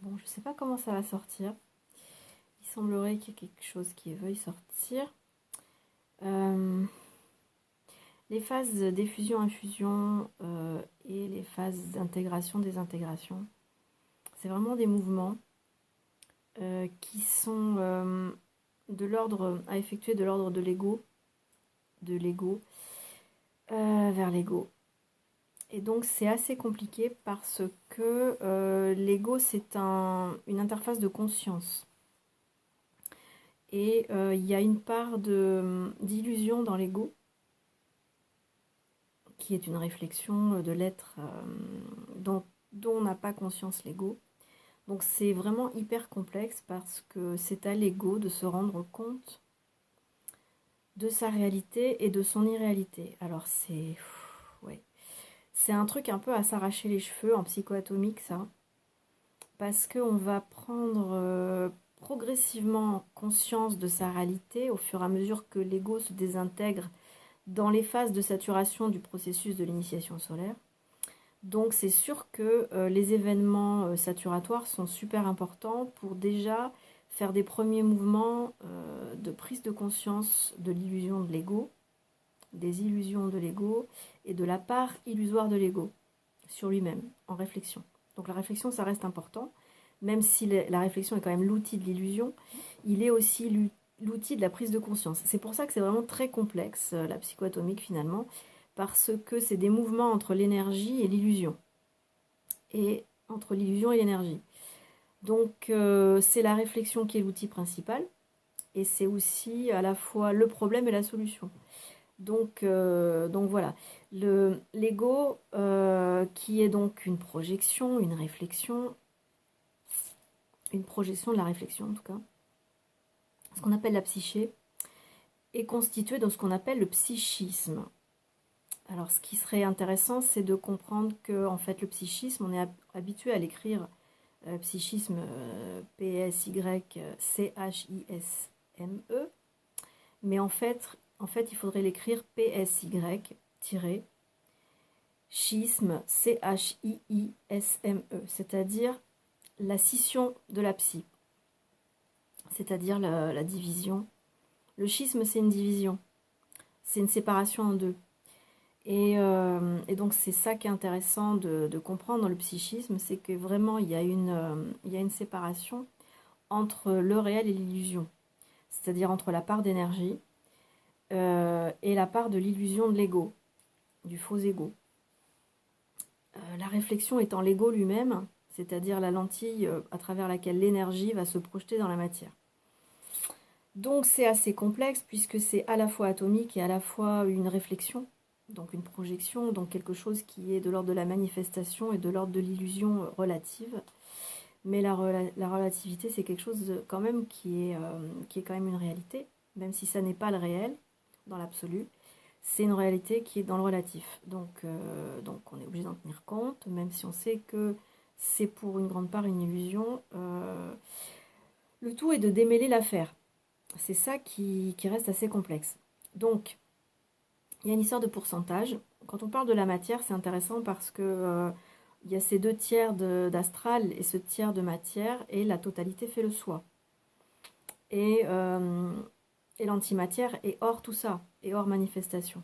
Bon, je sais pas comment ça va sortir. Il semblerait qu'il y ait quelque chose qui veuille sortir. Euh, les phases d'effusion-infusion et les phases d'intégration-désintégration, c'est vraiment des mouvements qui sont de l'ordre à effectuer de l'ordre de l'ego vers l'ego. Et donc c'est assez compliqué parce que l'ego c'est une interface de conscience. Et il y a une part d'illusion dans l'ego, qui est une réflexion de l'être dont n'a pas conscience l'ego. Donc c'est vraiment hyper complexe parce que c'est à l'ego de se rendre compte de sa réalité et de son irréalité. Alors ouais. C'est un truc un peu à s'arracher les cheveux en psychoatomique, ça. Parce qu'on va prendre progressivement conscience de sa réalité au fur et à mesure que l'ego se désintègre dans les phases de saturation du processus de l'initiation solaire. Donc c'est sûr que les événements saturatoires sont super importants pour déjà faire des premiers mouvements de prise de conscience de l'illusion de l'ego, des illusions de l'ego et de la part illusoire de l'ego sur lui-même en réflexion. Donc la réflexion, ça reste important, même si la réflexion est quand même l'outil de l'illusion, il est aussi l'outil de la prise de conscience. C'est pour ça que c'est vraiment très complexe, la psychoatomique finalement, parce que c'est des mouvements entre l'énergie et l'illusion, et entre l'illusion et l'énergie. Donc c'est la réflexion qui est l'outil principal, et c'est aussi à la fois le problème et la solution. Donc voilà, l'ego qui est donc une projection, une réflexion, une projection de la réflexion en tout cas, ce qu'on appelle la psyché, est constitué dans ce qu'on appelle le psychisme. Alors ce qui serait intéressant, c'est de comprendre que en fait le psychisme, on est habitué à l'écrire psychisme P-S-Y-C-H-I-S-M-E, mais en fait il faudrait l'écrire P-S-Y- schisme, C-H-I-I-S-M-E, c'est-à-dire la scission de la psy, c'est-à-dire la division. Le schisme, c'est une division, c'est une séparation en deux. Et donc c'est ça qui est intéressant de comprendre dans le psychisme, c'est que vraiment il y a une séparation entre le réel et l'illusion, c'est-à-dire entre la part d'énergie et la part de l'illusion de l'ego, du faux ego. La réflexion étant l'ego lui-même, c'est-à-dire la lentille à travers laquelle l'énergie va se projeter dans la matière. Donc c'est assez complexe puisque c'est à la fois atomique et à la fois une réflexion, donc une projection, donc quelque chose qui est de l'ordre de la manifestation et de l'ordre de l'illusion relative. Mais la relativité, c'est quelque chose quand même qui est quand même une réalité, même si ça n'est pas le réel dans l'absolu. C'est une réalité qui est dans le relatif. Donc on est obligé d'en tenir compte, même si on sait que c'est pour une grande part une illusion. Le tout est de démêler l'affaire. C'est ça qui reste assez complexe. Donc, il y a une histoire de pourcentage. Quand on parle de la matière, c'est intéressant parce que il y a ces deux tiers d'astral et ce tiers de matière, et la totalité fait le soi. Et l'antimatière est hors tout ça, et hors manifestation.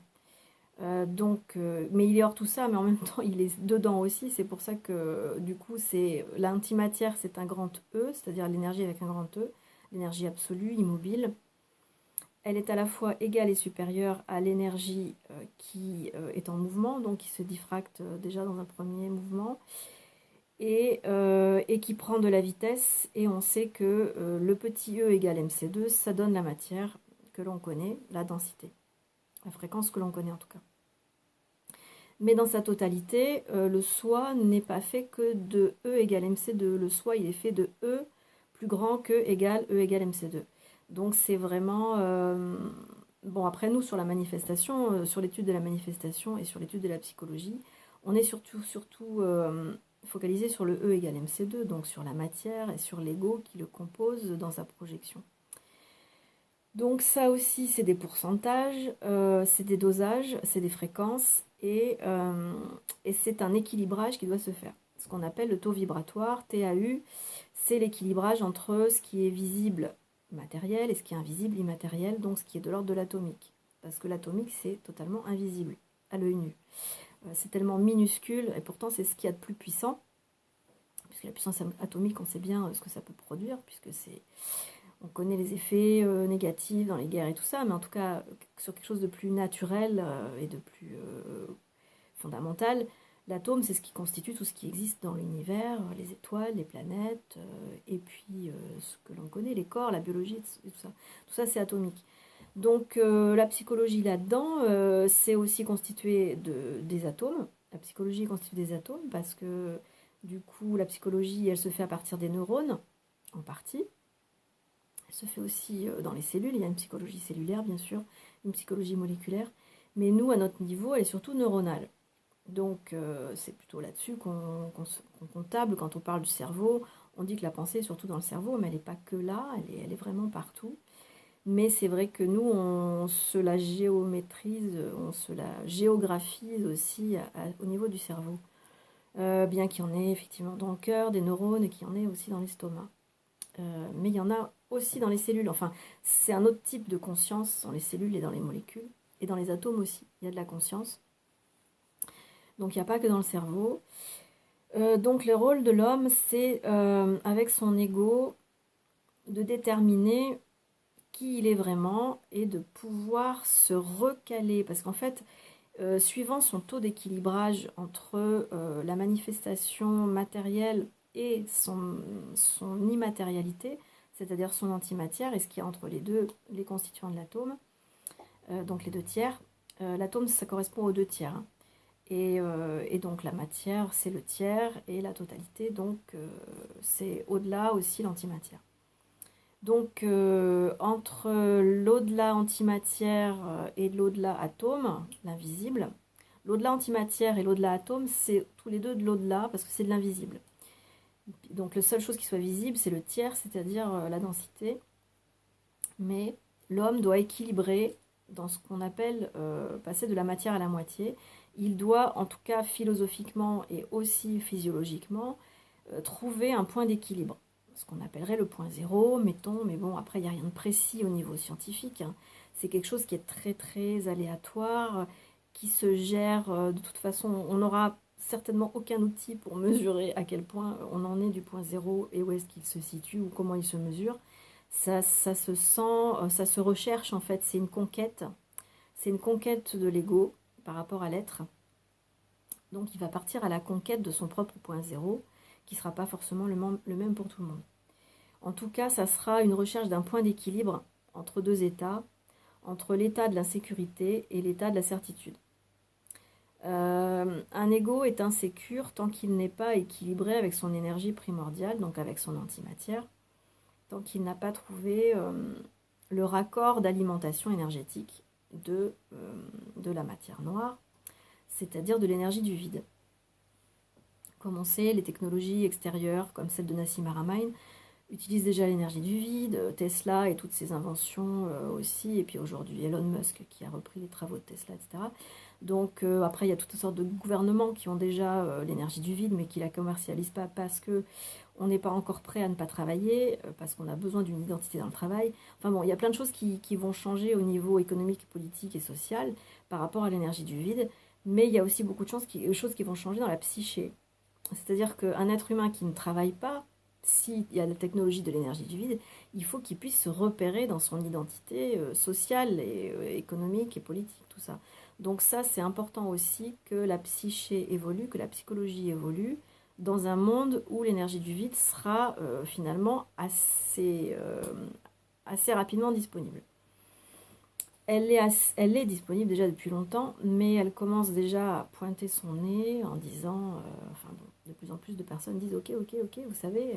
Mais il est hors tout ça, mais en même temps, il est dedans aussi. C'est pour ça que, du coup, l'antimatière, c'est un grand E, c'est-à-dire l'énergie avec un grand E, l'énergie absolue, immobile. Elle est à la fois égale et supérieure à l'énergie qui est en mouvement, donc qui se diffracte déjà dans un premier mouvement, et qui prend de la vitesse. Et on sait que le petit E égale mc2, ça donne la matière que l'on connaît, la densité, la fréquence que l'on connaît en tout cas. Mais dans sa totalité, le soi n'est pas fait que de E égale mc2. Le soi, il est fait de E plus grand que égale E égale mc2. Donc c'est vraiment... Bon, après nous, sur la manifestation, sur l'étude de la manifestation et sur l'étude de la psychologie, on est surtout focalisé sur le E égale mc2, donc sur la matière et sur l'ego qui le compose dans sa projection. Donc ça aussi, c'est des pourcentages, c'est des dosages, c'est des fréquences, et c'est un équilibrage qui doit se faire. ce qu'on appelle le taux vibratoire, TAU, c'est l'équilibrage entre ce qui est visible matériel et ce qui est invisible immatériel, donc ce qui est de l'ordre de l'atomique. Parce que l'atomique, c'est totalement invisible à l'œil nu. C'est tellement minuscule, et pourtant c'est ce qu'il y a de plus puissant, puisque la puissance atomique, on sait bien ce que ça peut produire, puisque on connaît les effets négatifs dans les guerres et tout ça, mais en tout cas, sur quelque chose de plus naturel et de plus fondamental, l'atome, c'est ce qui constitue tout ce qui existe dans l'univers, les étoiles, les planètes, et puis ce que l'on connaît, les corps, la biologie, et tout ça. Tout ça, c'est atomique. Donc la psychologie là-dedans, c'est aussi constitué des atomes. La psychologie est constituée des atomes parce que du coup, la psychologie, elle se fait à partir des neurones, en partie. Elle se fait aussi dans les cellules. Il y a une psychologie cellulaire, bien sûr, une psychologie moléculaire. Mais nous, à notre niveau, elle est surtout neuronale. Donc c'est plutôt là-dessus qu'on table quand on parle du cerveau. On dit que la pensée est surtout dans le cerveau, mais elle n'est pas que là, elle est vraiment partout. Mais c'est vrai que nous, on se la géométrise, on se la géographise aussi au niveau du cerveau. Bien qu'il y en ait effectivement dans le cœur, des neurones, et qu'il y en ait aussi dans l'estomac. Mais il y en a aussi dans les cellules. Enfin, c'est un autre type de conscience dans les cellules et dans les molécules. Et dans les atomes aussi, il y a de la conscience. Donc il n'y a pas que dans le cerveau. Donc le rôle de l'homme, c'est, avec son ego, de déterminer qui il est vraiment et de pouvoir se recaler. Parce qu'en fait, suivant son taux d'équilibrage entre la manifestation matérielle et son immatérialité, c'est-à-dire son antimatière et ce qu'il y a entre les deux, les constituants de l'atome, donc les deux tiers. L'atome, ça correspond aux deux tiers. Hein. Et donc la matière, c'est le tiers, et la totalité, donc c'est au-delà aussi l'antimatière. Donc entre l'au-delà antimatière et l'au-delà atome, l'invisible, l'au-delà antimatière et l'au-delà atome, c'est tous les deux de l'au-delà parce que c'est de l'invisible. Donc la seule chose qui soit visible, c'est le tiers, c'est-à-dire la densité. Mais l'homme doit équilibrer dans ce qu'on appelle passer de la matière à la moitié. Il doit, en tout cas philosophiquement et aussi physiologiquement, trouver un point d'équilibre. Ce qu'on appellerait le point zéro, mettons, mais bon, après, il n'y a rien de précis au niveau scientifique. Hein. C'est quelque chose qui est très, très aléatoire, qui se gère de toute façon. On n'aura certainement aucun outil pour mesurer à quel point on en est du point zéro et où est-ce qu'il se situe ou comment il se mesure. Ça se sent, ça se recherche en fait, c'est une conquête. C'est une conquête de l'ego par rapport à l'être. Donc il va partir à la conquête de son propre point zéro, qui ne sera pas forcément le même pour tout le monde. En tout cas, ça sera une recherche d'un point d'équilibre entre deux états, entre l'état de l'insécurité et l'état de la certitude. Un ego est insécure tant qu'il n'est pas équilibré avec son énergie primordiale, donc avec son antimatière, tant qu'il n'a pas trouvé le raccord d'alimentation énergétique de la matière noire, c'est-à-dire de l'énergie du vide. Comme on sait, les technologies extérieures, comme celle de Nassim Haramein, utilisent déjà l'énergie du vide, Tesla et toutes ses inventions aussi, et puis aujourd'hui Elon Musk qui a repris les travaux de Tesla, etc. Donc après, il y a toutes sortes de gouvernements qui ont déjà l'énergie du vide, mais qui ne la commercialisent pas parce qu'on n'est pas encore prêt à ne pas travailler, parce qu'on a besoin d'une identité dans le travail. Enfin bon, il y a plein de choses qui vont changer au niveau économique, politique et social par rapport à l'énergie du vide, mais il y a aussi beaucoup de choses qui vont changer dans la psyché. C'est-à-dire qu'un être humain qui ne travaille pas, s'il y a la technologie de l'énergie du vide, il faut qu'il puisse se repérer dans son identité sociale et économique et politique, tout ça. Donc ça, c'est important aussi que la psyché évolue, que la psychologie évolue dans un monde où l'énergie du vide sera finalement assez rapidement disponible. Elle est disponible déjà depuis longtemps, mais elle commence déjà à pointer son nez en disant, enfin bon, de plus en plus de personnes disent ok, vous savez,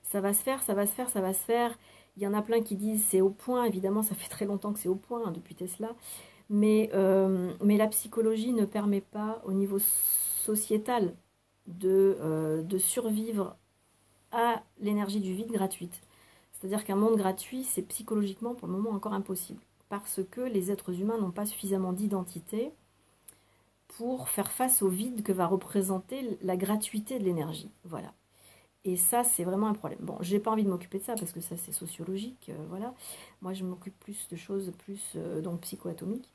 ça va se faire, ça va se faire, ça va se faire. Il y en a plein qui disent c'est au point, évidemment ça fait très longtemps que c'est au point hein, depuis Tesla, mais la psychologie ne permet pas au niveau sociétal de survivre à l'énergie du vide gratuite. C'est-à-dire qu'un monde gratuit, c'est psychologiquement pour le moment encore impossible. Parce que les êtres humains n'ont pas suffisamment d'identité pour faire face au vide que va représenter la gratuité de l'énergie. Voilà. Et ça, c'est vraiment un problème. Bon, j'ai pas envie de m'occuper de ça parce que ça, c'est sociologique, voilà. Moi, je m'occupe plus de choses plus donc psychoatomiques.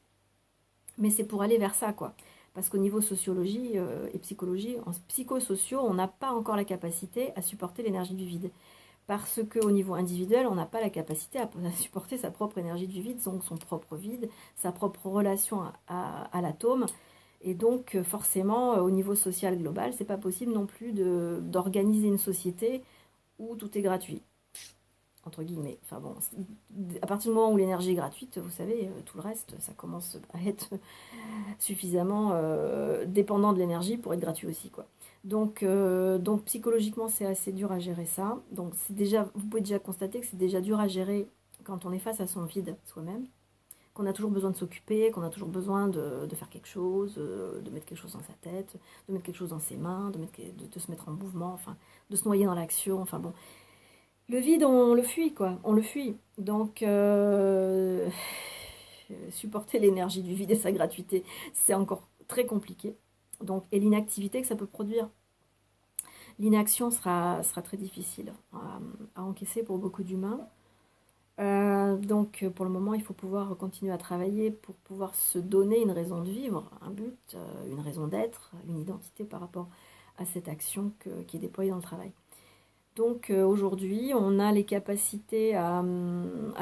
Mais c'est pour aller vers ça, quoi. Parce qu'au niveau sociologie et psychologie, en psychosociaux, on n'a pas encore la capacité à supporter l'énergie du vide. Parce qu'au niveau individuel, on n'a pas la capacité à supporter sa propre énergie du vide, donc son propre vide, sa propre relation à l'atome. Et donc, forcément, au niveau social global, c'est pas possible non plus d'organiser une société où tout est gratuit, entre guillemets. Enfin bon, à partir du moment où l'énergie est gratuite, vous savez, tout le reste, ça commence à être suffisamment dépendant de l'énergie pour être gratuit aussi, quoi. Donc psychologiquement, c'est assez dur à gérer ça. Donc c'est déjà, vous pouvez déjà constater que c'est déjà dur à gérer quand on est face à son vide soi-même, qu'on a toujours besoin de s'occuper, qu'on a toujours besoin de faire quelque chose, de mettre quelque chose dans sa tête, de mettre quelque chose dans ses mains, de se mettre en mouvement, enfin, de se noyer dans l'action, enfin bon. Le vide, on le fuit, quoi, on le fuit. Donc, supporter l'énergie du vide et sa gratuité, c'est encore très compliqué. Donc, et l'inactivité que ça peut produire. L'inaction sera très difficile à encaisser pour beaucoup d'humains. Donc pour le moment, il faut pouvoir continuer à travailler pour pouvoir se donner une raison de vivre, un but, une raison d'être, une identité par rapport à cette action qui est déployée dans le travail. Donc aujourd'hui, on a les capacités à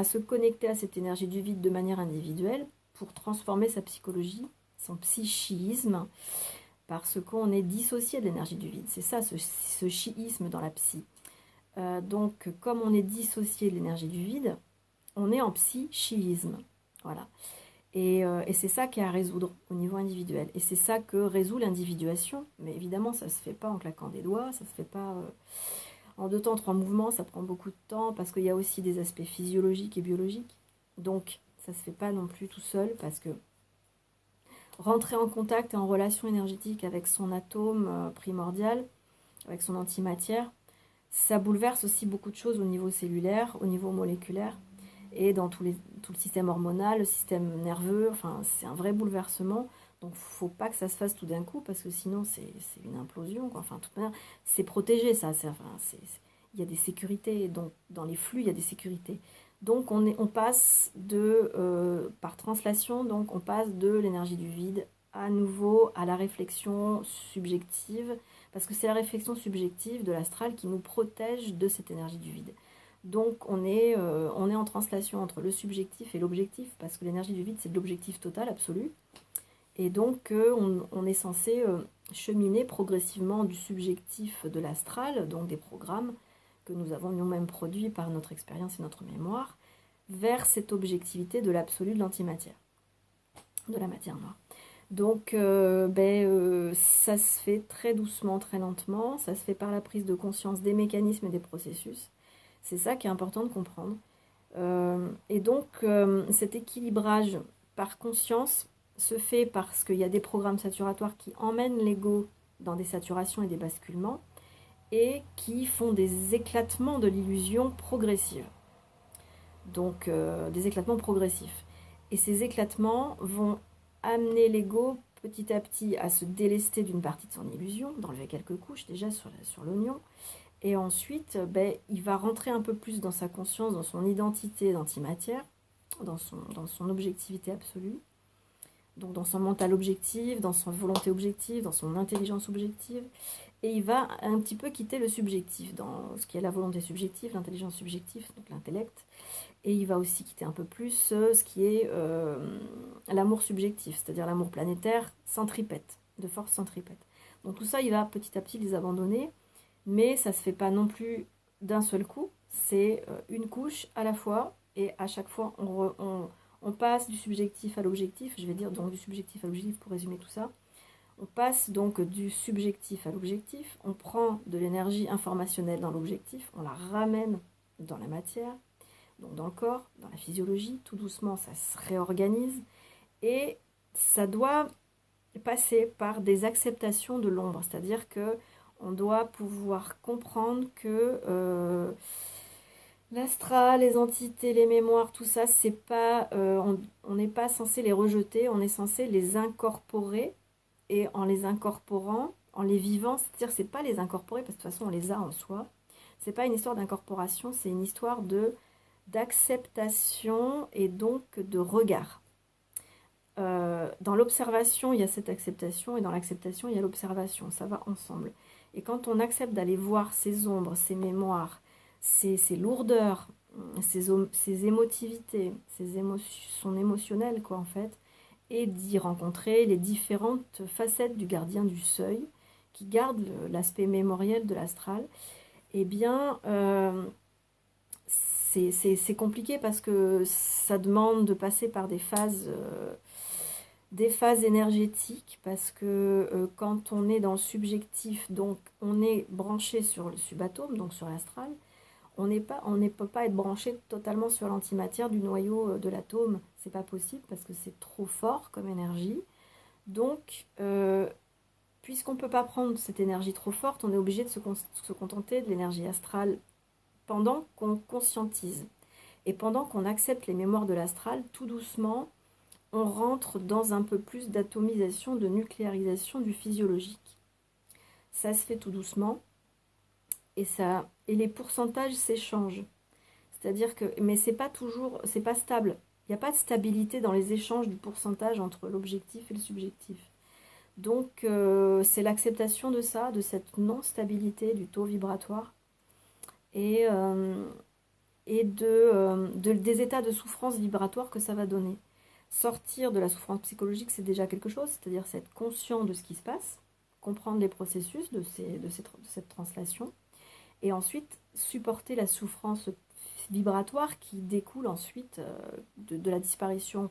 se connecter à cette énergie du vide de manière individuelle pour transformer sa psychologie, son psychisme, parce qu'on est dissocié de l'énergie du vide. C'est ça, ce chiisme dans la psy. Donc comme on est dissocié de l'énergie du vide, on est en psychisme. Voilà. Et c'est ça qui est à résoudre au niveau individuel. Et c'est ça que résout l'individuation. Mais évidemment, ça ne se fait pas en claquant des doigts, ça ne se fait pas en 2 temps, 3 mouvements, ça prend beaucoup de temps parce qu'il y a aussi des aspects physiologiques et biologiques. Donc, ça ne se fait pas non plus tout seul parce que rentrer en contact et en relation énergétique avec son atome primordial, avec son antimatière, ça bouleverse aussi beaucoup de choses au niveau cellulaire, au niveau moléculaire et dans tout le système hormonal, le système nerveux. Enfin, c'est un vrai bouleversement. Donc, il ne faut pas que ça se fasse tout d'un coup parce que sinon, c'est une implosion, quoi. Enfin, de toute manière, c'est protégé, ça. Il y a des sécurités. Donc, dans les flux, il y a des sécurités. Donc, on passe par translation, donc on passe de l'énergie du vide à nouveau à la réflexion subjective, parce que c'est la réflexion subjective de l'astral qui nous protège de cette énergie du vide. Donc on est en translation entre le subjectif et l'objectif, parce que l'énergie du vide, c'est de l'objectif total, absolu. Et donc on est censé cheminer progressivement du subjectif de l'astral, donc des programmes que nous avons nous-mêmes produits par notre expérience et notre mémoire, vers cette objectivité de l'absolu de l'antimatière, de la matière noire. Donc ça se fait très doucement, très lentement, ça se fait par la prise de conscience des mécanismes et des processus. C'est ça qui est important de comprendre. Et donc cet équilibrage par conscience se fait parce qu'il y a des programmes saturatoires qui emmènent l'ego dans des saturations et des basculements et qui font des éclatements de l'illusion progressive. Donc des éclatements progressifs. Et ces éclatements vont amener l'ego petit à petit à se délester d'une partie de son illusion, d'enlever quelques couches déjà sur l'oignon. Et ensuite, il va rentrer un peu plus dans sa conscience, dans son identité d'antimatière, dans son objectivité absolue, donc dans son mental objectif, dans son volonté objective, dans son intelligence objective. Et il va un petit peu quitter le subjectif, dans ce qui est la volonté subjective, l'intelligence subjective, donc l'intellect. Et il va aussi quitter un peu plus ce qui est l'amour subjectif, c'est-à-dire l'amour planétaire centripète, de force centripète. Donc tout ça, il va petit à petit les abandonner, mais ça ne se fait pas non plus d'un seul coup, c'est une couche à la fois, et à chaque fois, on passe du subjectif à l'objectif, je vais dire donc du subjectif à l'objectif pour résumer tout ça. On passe donc du subjectif à l'objectif, on prend de l'énergie informationnelle dans l'objectif, on la ramène dans la matière, donc dans le corps, dans la physiologie, tout doucement ça se réorganise et ça doit passer par des acceptations de l'ombre, c'est-à-dire que on doit pouvoir comprendre que l'astral, les entités, les mémoires, tout ça, c'est pas, on n'est pas censé les rejeter, on est censé les incorporer et en les incorporant, en les vivant, c'est-à-dire c'est pas les incorporer parce que de toute façon on les a en soi. C'est pas une histoire d'incorporation, c'est une histoire d'acceptation et donc de regard. Dans l'observation, il y a cette acceptation et dans l'acceptation, il y a l'observation. Ça va ensemble. Et quand on accepte d'aller voir ses ombres, ses mémoires, ses lourdeurs, ses émotivités, son émotionnel, quoi, en fait, et d'y rencontrer les différentes facettes du gardien du seuil qui garde l'aspect mémoriel de l'astral, eh bien, c'est compliqué parce que ça demande de passer par des phases énergétiques, parce que quand on est dans le subjectif, donc on est branché sur le subatome, donc sur l'astral, on ne peut pas être branché totalement sur l'antimatière du noyau de l'atome, c'est pas possible parce que c'est trop fort comme énergie. Donc, puisqu'on ne peut pas prendre cette énergie trop forte, on est obligé de se contenter de l'énergie astrale pendant qu'on conscientise. Et pendant qu'on accepte les mémoires de l'astral, tout doucement, on rentre dans un peu plus d'atomisation, de nucléarisation du physiologique. Ça se fait tout doucement et les pourcentages s'échangent. C'est-à-dire que, mais c'est pas toujours, c'est pas stable. Il n'y a pas de stabilité dans les échanges du pourcentage entre l'objectif et le subjectif. Donc c'est l'acceptation de ça, de cette non-stabilité du taux vibratoire et, des états de souffrance vibratoire que ça va donner. Sortir de la souffrance psychologique, c'est déjà quelque chose, c'est-à-dire c'est être conscient de ce qui se passe, comprendre les processus de cette translation, et ensuite supporter la souffrance vibratoire qui découle ensuite de la disparition,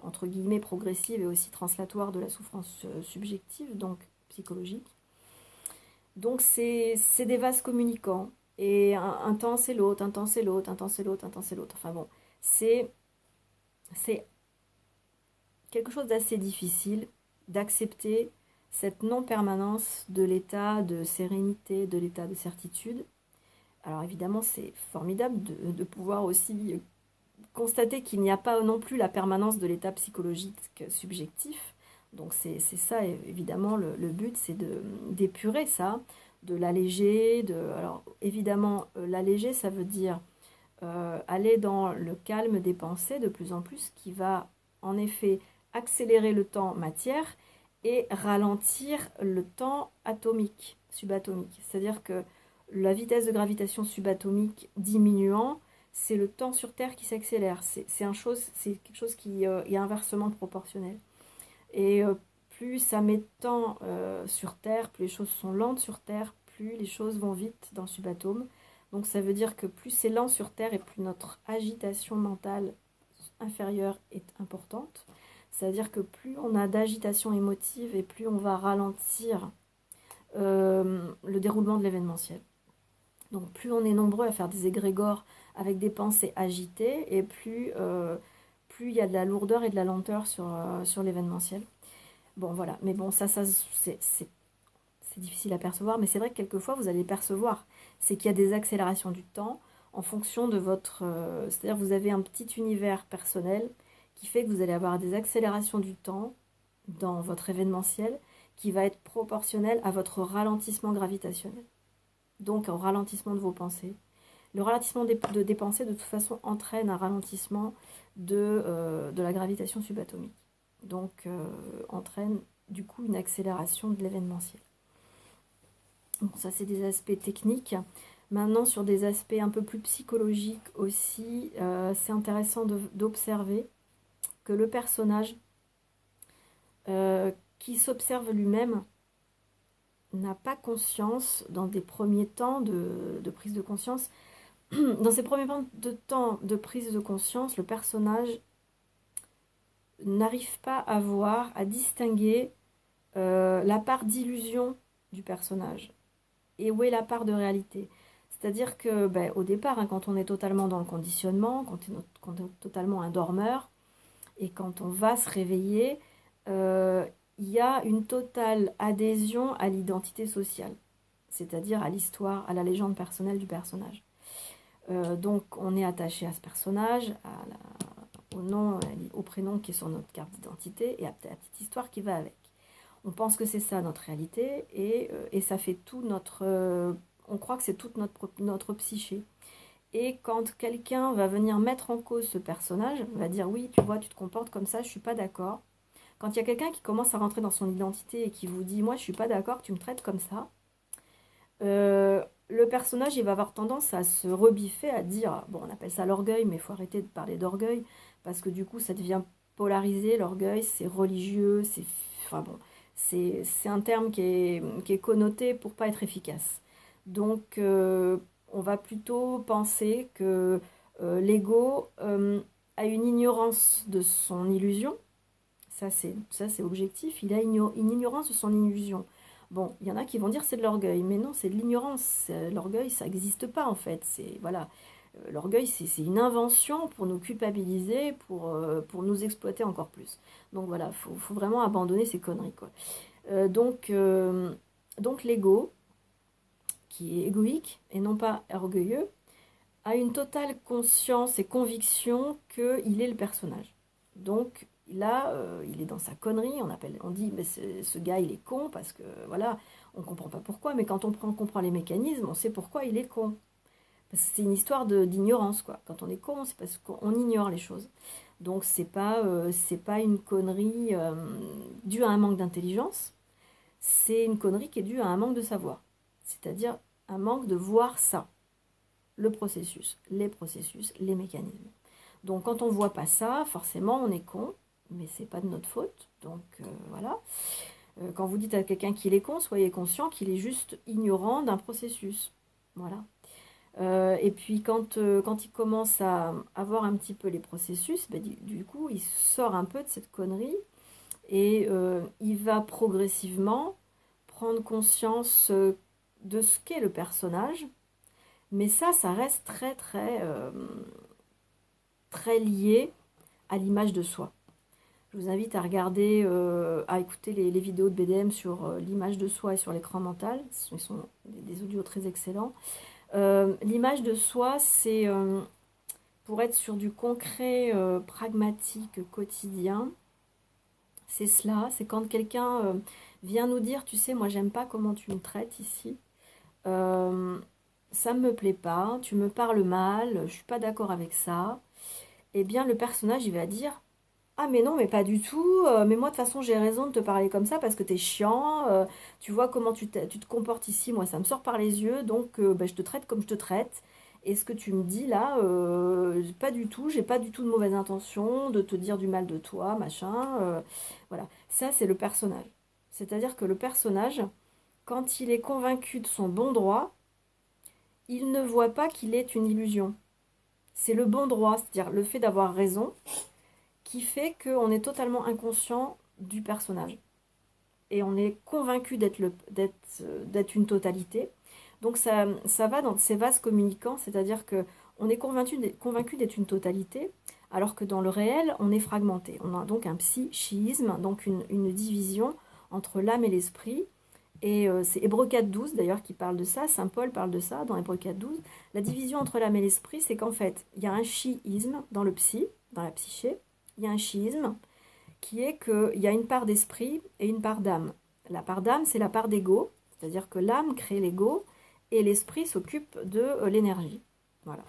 entre guillemets, progressive et aussi translatoire de la souffrance subjective, donc psychologique. Donc c'est des vases communicants. Et un temps c'est l'autre, un temps c'est l'autre, un temps c'est l'autre, un temps c'est l'autre. Enfin bon, c'est quelque chose d'assez difficile d'accepter cette non-permanence de l'état de sérénité, de l'état de certitude. Alors évidemment, c'est formidable de pouvoir aussi constater qu'il n'y a pas non plus la permanence de l'état psychologique subjectif. Donc c'est ça, évidemment, le but, c'est d'épurer ça, de l'alléger. Alors évidemment, l'alléger, ça veut dire aller dans le calme des pensées de plus en plus, qui va en effet accélérer le temps matière et ralentir le temps atomique, subatomique. C'est-à-dire que la vitesse de gravitation subatomique diminuant, c'est le temps sur Terre qui s'accélère. C'est quelque chose qui est inversement proportionnel. Et plus ça met de temps sur Terre, plus les choses sont lentes sur Terre, plus les choses vont vite dans le subatome. Donc ça veut dire que plus c'est lent sur Terre et plus notre agitation mentale inférieure est importante. C'est-à-dire que plus on a d'agitation émotive et plus on va ralentir le déroulement de l'événementiel. Donc plus on est nombreux à faire des égrégores avec des pensées agitées et plus il y a de la lourdeur et de la lenteur sur l'événementiel. Bon voilà, mais bon ça c'est difficile à percevoir, mais c'est vrai que quelquefois vous allez percevoir, c'est qu'il y a des accélérations du temps en fonction de votre... c'est-à-dire vous avez un petit univers personnel qui fait que vous allez avoir des accélérations du temps dans votre événementiel qui va être proportionnel à votre ralentissement gravitationnel, donc au ralentissement de vos pensées. Le ralentissement des pensées, de toute façon, entraîne un ralentissement de la gravitation subatomique. Donc, entraîne du coup une accélération de l'événementiel. Bon, ça, c'est des aspects techniques. Maintenant, sur des aspects un peu plus psychologiques aussi, c'est intéressant d'observer que le personnage qui s'observe lui-même n'a pas conscience, dans des premiers temps de prise de conscience, dans ces premiers temps de prise de conscience, le personnage n'arrive pas à voir, à distinguer la part d'illusion du personnage et où est la part de réalité. C'est-à-dire que au départ, hein, quand on est totalement dans le conditionnement, quand on est totalement un dormeur, et quand on va se réveiller, il y a une totale adhésion à l'identité sociale, c'est-à-dire à l'histoire, à la légende personnelle du personnage. Donc on est attaché à ce personnage, au nom, au prénom qui est sur notre carte d'identité et à la petite histoire qui va avec. On pense que c'est ça notre réalité et ça fait tout notre... on croit que c'est toute notre psyché. Et quand quelqu'un va venir mettre en cause ce personnage, va dire oui, tu vois, tu te comportes comme ça, je suis pas d'accord. Quand il y a quelqu'un qui commence à rentrer dans son identité et qui vous dit moi je suis pas d'accord que tu me traites comme ça, le personnage il va avoir tendance à se rebiffer, à dire, bon on appelle ça l'orgueil, mais il faut arrêter de parler d'orgueil, parce que du coup ça devient polarisé, l'orgueil c'est religieux, c'est... Enfin bon, c'est un terme qui est connoté pour pas être efficace. Donc on va plutôt penser que l'ego a une ignorance de son illusion, ça c'est objectif, il a une ignorance de son illusion. Bon, il y en a qui vont dire c'est de l'orgueil, mais non, c'est de l'ignorance. L'orgueil, ça n'existe pas en fait. C'est voilà, l'orgueil, c'est une invention pour nous culpabiliser, pour nous exploiter encore plus. Donc voilà, faut vraiment abandonner ces conneries quoi. Donc l'ego, qui est égoïque et non pas orgueilleux, a une totale conscience et conviction qu'il est le personnage. Donc là, il est dans sa connerie, on dit mais ce gars il est con parce que voilà, on ne comprend pas pourquoi, mais quand on comprend les mécanismes, on sait pourquoi il est con. Parce que c'est une histoire d'ignorance quoi. Quand on est con, c'est parce qu'on ignore les choses. Donc c'est pas une connerie due à un manque d'intelligence, c'est une connerie qui est due à un manque de savoir. C'est-à-dire un manque de voir ça, le processus, les mécanismes. Donc quand on ne voit pas ça, forcément on est con, mais c'est pas de notre faute. Donc voilà. Quand vous dites à quelqu'un qu'il est con, soyez conscient qu'il est juste ignorant d'un processus. Voilà. Et puis quand il commence à voir un petit peu les processus, ben, du coup il sort un peu de cette connerie et il va progressivement prendre conscience de ce qu'est le personnage. Mais ça reste très lié à l'image de soi. Je vous invite à regarder, à écouter les vidéos de BDM sur l'image de soi et sur l'écran mental. Ce sont des audios très excellents. L'image de soi, c'est pour être sur du concret, pragmatique, quotidien. C'est cela, c'est quand quelqu'un vient nous dire, tu sais, moi j'aime pas comment tu me traites ici. Euh, Ça me plaît pas, tu me parles mal, je suis pas d'accord avec ça. Eh bien, le personnage, il va dire, ah mais non, mais pas du tout, mais moi de toute façon j'ai raison de te parler comme ça parce que t'es chiant, tu vois comment tu te comportes ici, moi ça me sort par les yeux, donc bah, je te traite comme je te traite. Et ce que tu me dis là, pas du tout, j'ai pas du tout de mauvaise intention de te dire du mal de toi, machin. Voilà, ça c'est le personnage. C'est-à-dire que le personnage, quand il est convaincu de son bon droit, il ne voit pas qu'il est une illusion. C'est le bon droit, c'est-à-dire le fait d'avoir raison, qui fait qu'on est totalement inconscient du personnage. Et on est convaincu d'être une totalité. Donc ça va dans ces vases communicants, c'est-à-dire que on est convaincu d'être une totalité, alors que dans le réel, on est fragmenté. On a donc un psychisme, donc une division entre l'âme et l'esprit. Et c'est Hébreux 4.12 d'ailleurs qui parle de ça, Saint Paul parle de ça dans Hébreux 4.12. La division entre l'âme et l'esprit, c'est qu'en fait, il y a un chiisme dans le psy, dans la psyché, il y a un chiisme qui est qu'il y a une part d'esprit et une part d'âme. La part d'âme, c'est la part d'ego, c'est-à-dire que l'âme crée l'ego et l'esprit s'occupe de l'énergie. Voilà.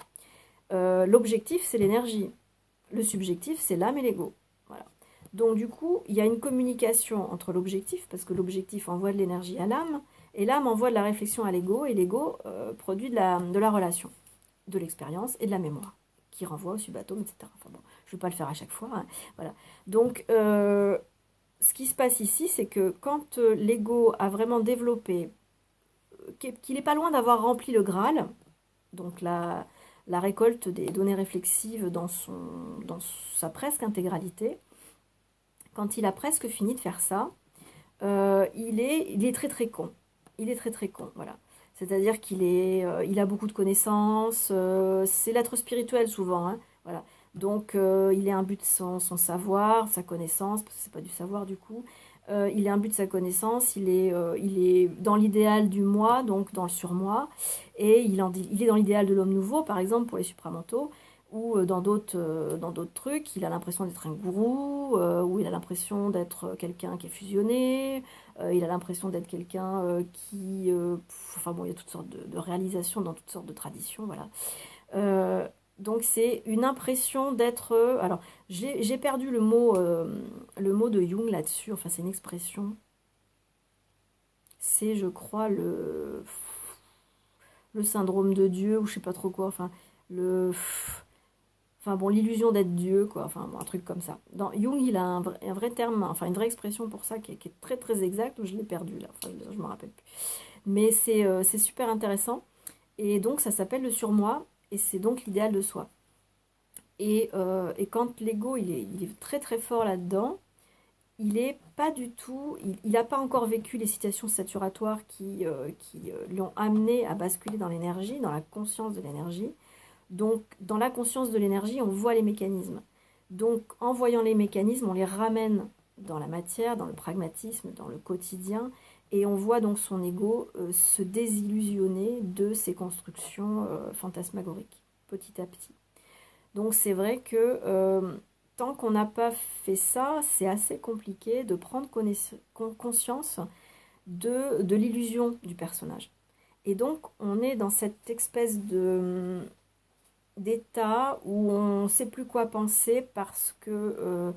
L'objectif, c'est l'énergie. Le subjectif, c'est l'âme et l'ego. Voilà. Donc du coup, il y a une communication entre l'objectif, parce que l'objectif envoie de l'énergie à l'âme, et l'âme envoie de la réflexion à l'ego, et l'ego produit de la relation, de l'expérience et de la mémoire, qui renvoie au subatome, etc. Enfin bon, je ne vais pas le faire à chaque fois. Hein. Voilà. Donc, ce qui se passe ici, c'est que quand l'ego a vraiment développé, qu'il n'est pas loin d'avoir rempli le Graal, donc la récolte des données réflexives dans sa presque intégralité, quand il a presque fini de faire ça, il est très très con. Il est très très con, voilà. C'est-à-dire il a beaucoup de connaissances, c'est l'être spirituel souvent, hein, voilà. Donc il est imbu de son savoir, sa connaissance, parce que c'est pas du savoir du coup. Il est imbu de sa connaissance, il est dans l'idéal du moi, donc dans le surmoi, et il est dans l'idéal de l'homme nouveau, par exemple pour les supramentaux. ou dans d'autres trucs, il a l'impression d'être un gourou, ou il a l'impression d'être quelqu'un qui est fusionné, il a l'impression d'être quelqu'un enfin bon, il y a toutes sortes de réalisations dans toutes sortes de traditions, voilà. Euh, donc c'est une impression d'être... alors, j'ai perdu le mot de Jung là-dessus, enfin c'est une expression, c'est je crois le syndrome de Dieu, ou je sais pas trop quoi, enfin le... Enfin bon, l'illusion d'être Dieu, quoi, enfin bon, un truc comme ça. Dans Jung, il a un vrai terme, enfin une vraie expression pour ça qui est très très exacte, je l'ai perdu là, enfin je me rappelle plus. Mais c'est super intéressant, et donc ça s'appelle le surmoi, et c'est donc l'idéal de soi. Et quand l'ego il est très très fort là-dedans, il est pas du tout, il n'a pas encore vécu les situations saturatoires qui lui ont amené à basculer dans l'énergie, dans la conscience de l'énergie. Donc, dans la conscience de l'énergie, on voit les mécanismes. Donc, en voyant les mécanismes, on les ramène dans la matière, dans le pragmatisme, dans le quotidien, et on voit donc son ego se désillusionner de ses constructions fantasmagoriques, petit à petit. Donc, c'est vrai que tant qu'on n'a pas fait ça, c'est assez compliqué de prendre conscience de l'illusion du personnage. Et donc, on est dans cette espèce d'état où on ne sait plus quoi penser parce que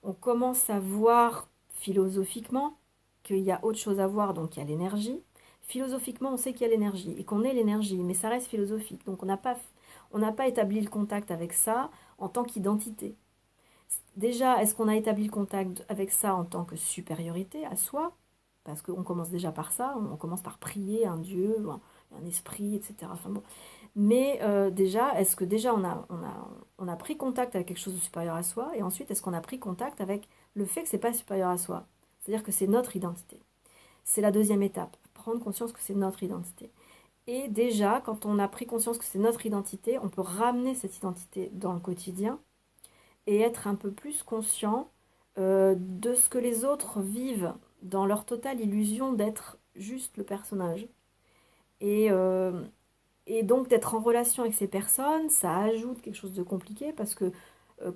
on commence à voir philosophiquement qu'il y a autre chose à voir, donc il y a l'énergie. Philosophiquement, on sait qu'il y a l'énergie et qu'on est l'énergie, mais ça reste philosophique. Donc on n'a pas établi le contact avec ça en tant qu'identité. Déjà, est-ce qu'on a établi le contact avec ça en tant que supériorité à soi? Parce qu'on commence déjà par ça, on commence par prier un Dieu, un esprit, etc. Enfin bon. Mais déjà, est-ce que déjà on a pris contact avec quelque chose de supérieur à soi? Et ensuite, est-ce qu'on a pris contact avec le fait que c'est pas supérieur à soi? C'est-à-dire que c'est notre identité. C'est la deuxième étape, prendre conscience que c'est notre identité. Et déjà, quand on a pris conscience que c'est notre identité, on peut ramener cette identité dans le quotidien et être un peu plus conscient de ce que les autres vivent dans leur totale illusion d'être juste le personnage. Et, euh, et donc d'être en relation avec ces personnes, ça ajoute quelque chose de compliqué parce que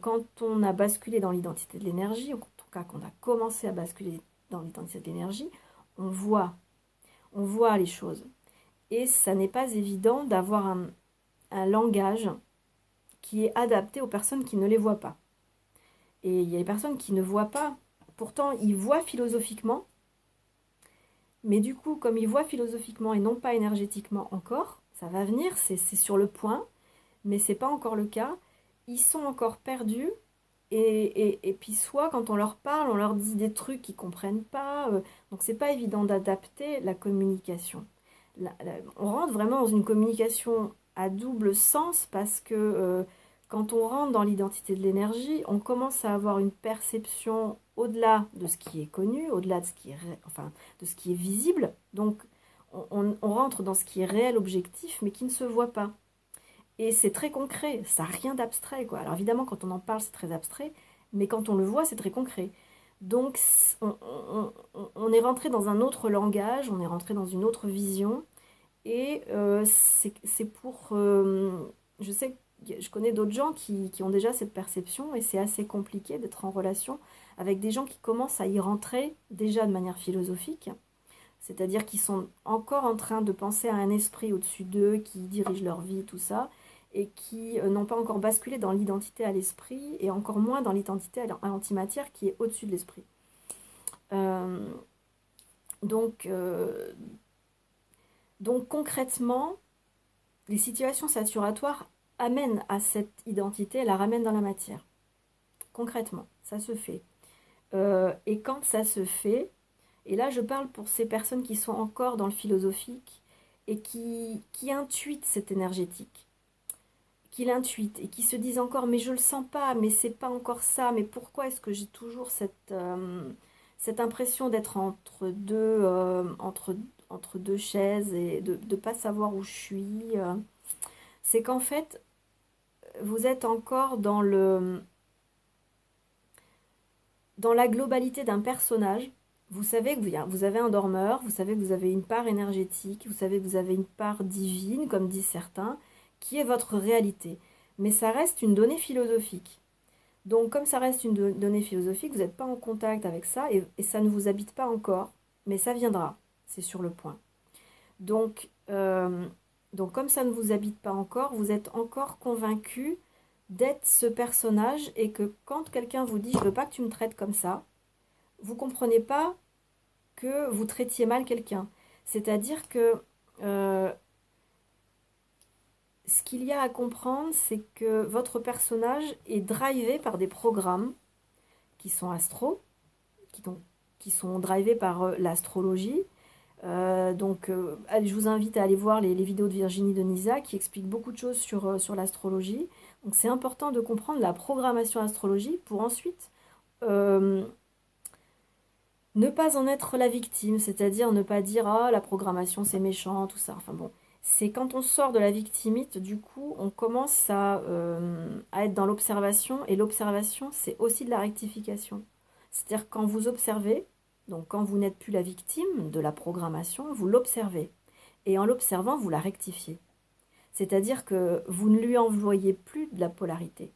quand on a basculé dans l'identité de l'énergie, en tout cas qu'on a commencé à basculer dans l'identité de l'énergie, on on voit les choses. Et ça n'est pas évident d'avoir un langage qui est adapté aux personnes qui ne les voient pas. Et il y a des personnes qui ne voient pas, pourtant ils voient philosophiquement, mais du coup, comme ils voient philosophiquement et non pas énergétiquement encore, ça va venir, c'est sur le point, mais c'est pas encore le cas. Ils sont encore perdus, et puis soit quand on leur parle, on leur dit des trucs qu'ils comprennent pas, donc c'est pas évident d'adapter la communication. On rentre vraiment dans une communication à double sens parce que quand on rentre dans l'identité de l'énergie, on commence à avoir une perception au-delà de ce qui est connu, au-delà de ce qui est, enfin, de ce qui est visible. Donc on rentre dans ce qui est réel, objectif, mais qui ne se voit pas. Et c'est très concret, ça n'a rien d'abstrait, quoi. Alors évidemment, quand on en parle, c'est très abstrait, mais quand on le voit, c'est très concret. Donc on est rentré dans un autre langage, on est rentré dans une autre vision, et c'est pour... je sais, je connais d'autres gens qui ont déjà cette perception, et c'est assez compliqué d'être en relation avec des gens qui commencent à y rentrer déjà de manière philosophique, c'est-à-dire qu'ils sont encore en train de penser à un esprit au-dessus d'eux qui dirige leur vie, tout ça, et qui n'ont pas encore basculé dans l'identité à l'esprit, et encore moins dans l'identité à l'antimatière qui est au-dessus de l'esprit. Euh, donc, euh, donc concrètement, les situations saturatoires amènent à cette identité, la ramènent dans la matière. Concrètement, ça se fait. Et quand ça se fait, et là je parle pour ces personnes qui sont encore dans le philosophique et qui intuitent cette énergétique, qui l'intuitent et qui se disent encore mais je le sens pas, mais c'est pas encore ça, mais pourquoi est-ce que j'ai toujours cette impression d'être entre deux chaises et de ne pas savoir où je suis c'est qu'en fait vous êtes encore dans la globalité d'un personnage. Vous savez que vous avez un dormeur, vous savez que vous avez une part énergétique, vous savez que vous avez une part divine, comme disent certains, qui est votre réalité. mais ça reste une donnée philosophique. Donc comme ça reste une donnée philosophique, vous n'êtes pas en contact avec ça et ça ne vous habite pas encore, mais ça viendra, c'est sur le point. Donc, donc comme ça ne vous habite pas encore, vous êtes encore convaincu d'être ce personnage et que quand quelqu'un vous dit « je veux pas que tu me traites comme ça », vous comprenez pas que vous traitiez mal quelqu'un. C'est-à-dire que ce qu'il y a à comprendre, c'est que votre personnage est drivé par des programmes qui sont astro, qui sont drivés par l'astrologie. Je vous invite à aller voir les vidéos de Virginie Deniza qui expliquent beaucoup de choses sur l'astrologie. Donc c'est important de comprendre la programmation astrologie pour ensuite ne pas en être la victime, c'est-à-dire ne pas dire «Ah, la programmation c'est méchant», tout ça. Enfin bon, c'est quand on sort de la victimite, du coup, on commence à être dans l'observation, et l'observation, c'est aussi de la rectification. C'est-à-dire quand vous observez, donc quand vous n'êtes plus la victime de la programmation, vous l'observez. Et en l'observant, vous la rectifiez. C'est-à-dire que vous ne lui envoyez plus de la polarité,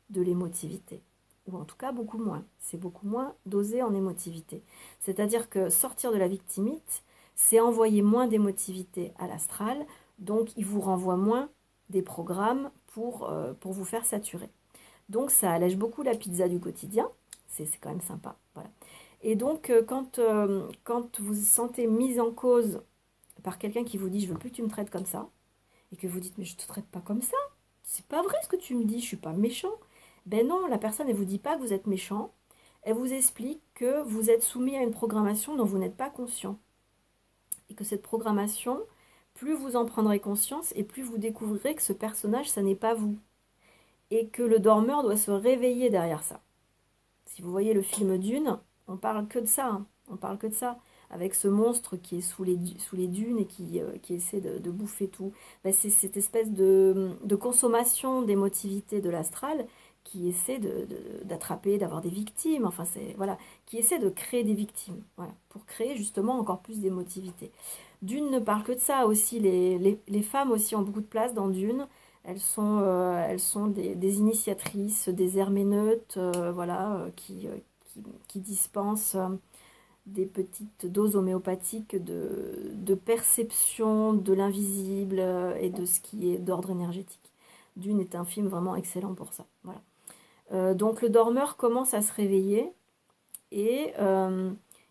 de l'émotivité. Ou en tout cas beaucoup moins. C'est beaucoup moins dosé en émotivité. C'est-à-dire que sortir de la victimite, c'est envoyer moins d'émotivité à l'astral, donc il vous renvoie moins des programmes pour vous faire saturer. Donc ça allège beaucoup la pizza du quotidien, c'est quand même sympa. Voilà. Et donc quand vous vous sentez mise en cause par quelqu'un qui vous dit « je veux plus que tu me traites comme ça », et que vous dites « mais je te traite pas comme ça, c'est pas vrai ce que tu me dis, je suis pas méchant ». Ben non, la personne, elle vous dit pas que vous êtes méchant, elle vous explique que vous êtes soumis à une programmation dont vous n'êtes pas conscient. Et que cette programmation, plus vous en prendrez conscience, et plus vous découvrirez que ce personnage, ça n'est pas vous. Et que le dormeur doit se réveiller derrière ça. Si vous voyez le film Dune, on parle que de ça, hein. On parle que de ça. Avec ce monstre qui est sous les dunes et qui essaie de bouffer tout. Ben c'est cette espèce de consommation d'émotivité de l'astral qui essaie d'attraper, d'avoir des victimes, enfin c'est voilà, qui essaie de créer des victimes, voilà, pour créer justement encore plus d'émotivité. Dune ne parle que de ça aussi, les femmes aussi ont beaucoup de place dans Dune, elles sont des initiatrices, des herméneutes, voilà, qui dispensent des petites doses homéopathiques de perception de l'invisible et de ce qui est d'ordre énergétique. Dune est un film vraiment excellent pour ça. Voilà. Donc le dormeur commence à se réveiller et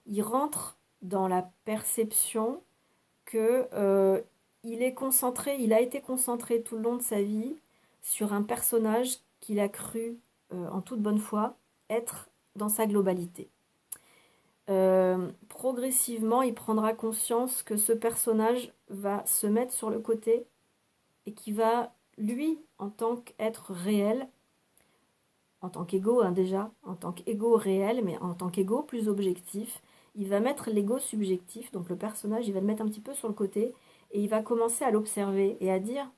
il rentre dans la perception que il est concentré, il a été concentré tout le long de sa vie sur un personnage qu'il a cru en toute bonne foi être dans sa globalité. Progressivement, il prendra conscience que ce personnage va se mettre sur le côté et qui va, lui, en tant qu'être réel, en tant qu'ego déjà, en tant qu'ego réel, mais en tant qu'ego plus objectif, il va mettre l'ego subjectif, donc le personnage, il va le mettre un petit peu sur le côté, et il va commencer à l'observer et à dire